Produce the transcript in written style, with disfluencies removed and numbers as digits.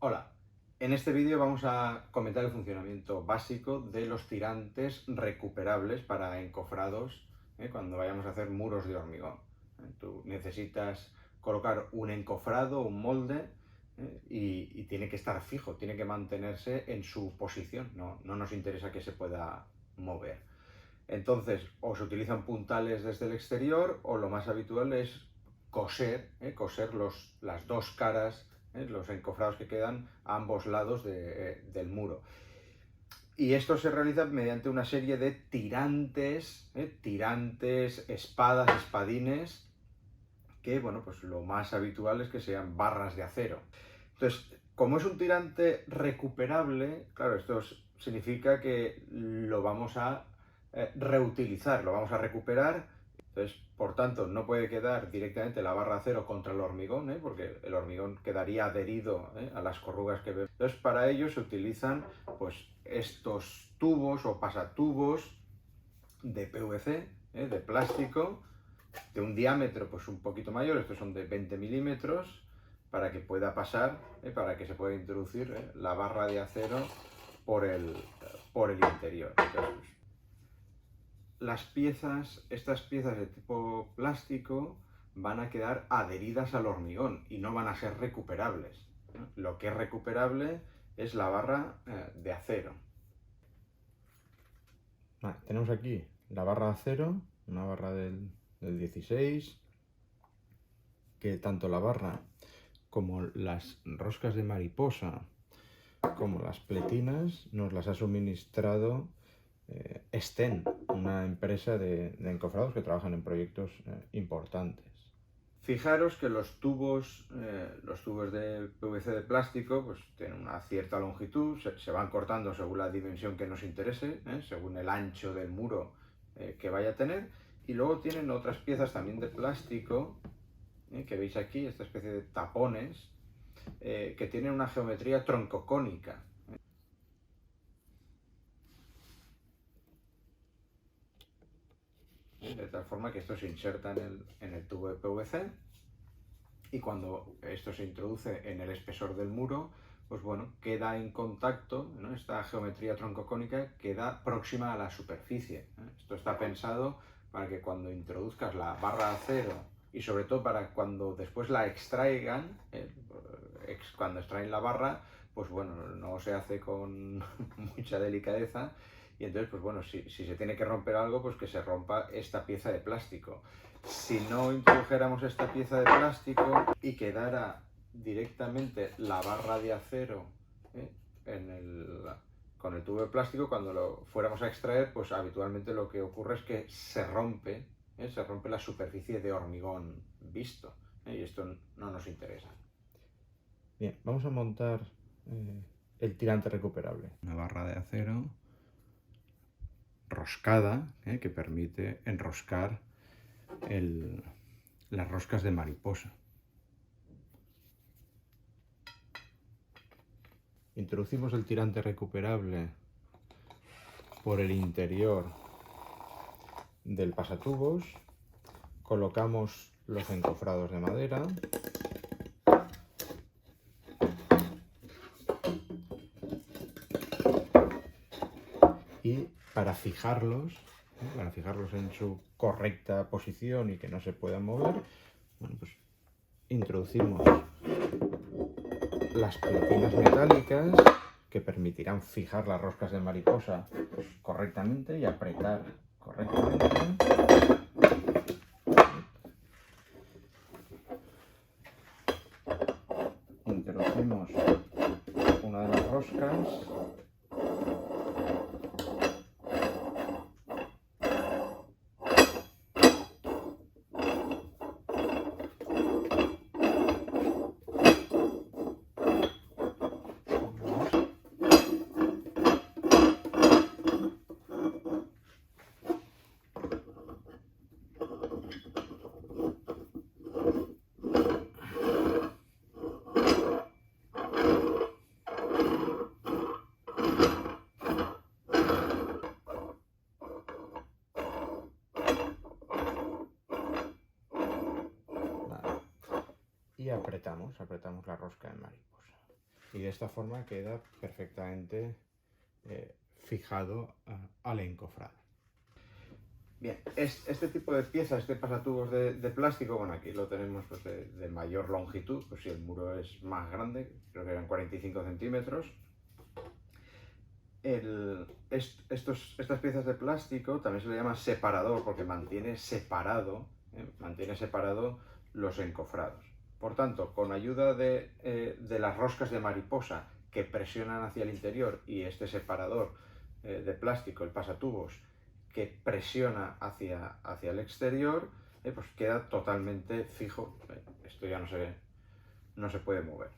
Hola, en este vídeo vamos a comentar el funcionamiento básico de los tirantes recuperables para encofrados cuando vayamos a hacer muros de hormigón. Tú necesitas colocar un encofrado, un molde, y tiene que estar fijo, tiene que mantenerse en su posición, no nos interesa que se pueda mover. Entonces, o se utilizan puntales desde el exterior o lo más habitual es coser las dos caras, los encofrados que quedan a ambos lados del muro. Y esto se realiza mediante una serie de tirantes, espadas, espadines, que bueno, pues lo más habitual es que sean barras de acero. Entonces, como es un tirante recuperable, claro, esto significa que lo vamos a reutilizar, lo vamos a recuperar. Entonces, por tanto, no puede quedar directamente la barra de acero contra el hormigón, porque el hormigón quedaría adherido a las corrugas que vemos. Entonces, para ello se utilizan pues, estos tubos o pasatubos de PVC, de plástico, de un diámetro pues un poquito mayor, estos son de 20 milímetros, para que pueda pasar, para que se pueda introducir la barra de acero por el interior. Entonces, estas piezas de tipo plástico van a quedar adheridas al hormigón y no van a ser recuperables. Lo que es recuperable es la barra de acero. Vale, tenemos aquí la barra de acero, una barra del 16, que tanto la barra como las roscas de mariposa como las pletinas nos las ha suministrado Sten, una empresa de encofrados que trabajan en proyectos importantes. Fijaros que los tubos de PVC de plástico pues, tienen una cierta longitud, se van cortando según la dimensión que nos interese, según el ancho del muro que vaya a tener, y luego tienen otras piezas también de plástico, que veis aquí, esta especie de tapones, que tienen una geometría troncocónica. De tal forma que esto se inserta en el tubo de PVC y cuando esto se introduce en el espesor del muro, pues bueno, queda en contacto, ¿no? Esta geometría troncocónica queda próxima a la superficie. Esto está pensado para que cuando introduzcas la barra de acero y sobre todo para cuando después la extraigan, cuando extraen la barra, pues bueno, no se hace con mucha delicadeza y entonces, pues bueno, si se tiene que romper algo, pues que se rompa esta pieza de plástico. Si no introdujéramos esta pieza de plástico y quedara directamente la barra de acero con el tubo de plástico, cuando lo fuéramos a extraer, pues habitualmente lo que ocurre es que se rompe la superficie de hormigón visto, y esto no nos interesa. Bien, vamos a montar el tirante recuperable. Una barra de acero roscada que permite enroscar las roscas de mariposa. Introducimos el tirante recuperable por el interior del pasatubos, colocamos los encofrados de madera y para fijarlos en su correcta posición y que no se puedan mover, bueno, pues introducimos las pletinas metálicas que permitirán fijar las roscas de mariposa correctamente y apretar correctamente. Introducimos una de las roscas y apretamos la rosca de mariposa. y de esta forma queda perfectamente fijado al encofrado. Bien, este tipo de piezas, este pasatubos de plástico, bueno, aquí lo tenemos pues, de mayor longitud, pues si el muro es más grande, creo que eran 45 centímetros. Estas piezas de plástico también se le llama separador porque mantiene separado los encofrados. Por tanto, con ayuda de las roscas de mariposa que presionan hacia el interior y este separador de plástico, el pasatubos, que presiona hacia el exterior, pues queda totalmente fijo. Esto ya no se puede mover.